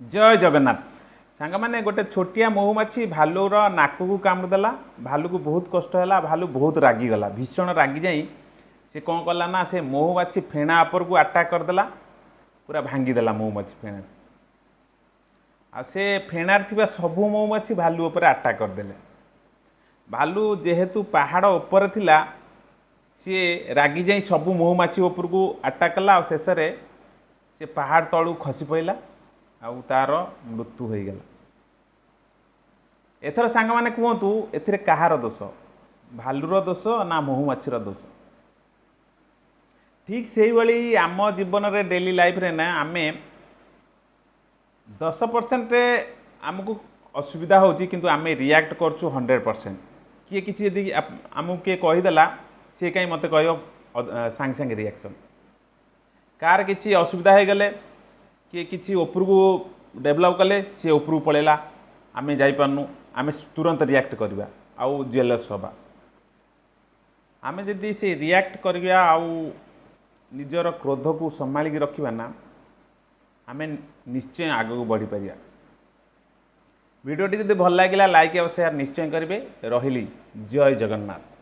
जय जगन्नाथ सांग मैंने गोटे छोटिया महुमाछी भालूर नाक को कामुदेला। भालू को बहुत कष्ट है। भालू बहुत रागिगला, भीषण रागी जाई से कौन कला ना से महुमाछी फेणा उपर को अटाक करदेला, पूरा भांगीदेला महुमाछी फेणा। आ से फेणार थिबा सबु महुमाछी भालू उपर अटाक करदेले। भालू जेहेतु पहाड़ उपर थिला सी रागी जाई सबु महुमाछी उपर को अटाक कला। शेष से पहाड़ तलू खसी पड़ा आउ तार मृत्यु हो गला। एथर सांग माने कहतु एथिरे कहार दोष, भालूर दोष ना महुमाछीर दोष? ठीक से भाई आम जीवन में डेली लाइफ रे ना आमे 10% आमको असुविधा होची किंतु आमे रिएक्ट करछु 100%। किए किसी यदि आमको किए कहीदेला सी कहीं मत कह सांग सांगे रिएक्शन। कार किसी असुविधा हो गले किए किसी ऊपर को डेभलप कले सी ऊपर को पड़ेला, आम जापरनु, आम तुरंत रिएक्ट करवा आउ जेलस हवा। आम जदि से रिएक्ट करवा आउ निजर क्रोध को संभाल रखा ना आम निश्चय आग को बढ़ी पार। वीडियोटी जब भल लगे लाइक और शेयर निश्चय करेंगे। रही जय जगन्नाथ।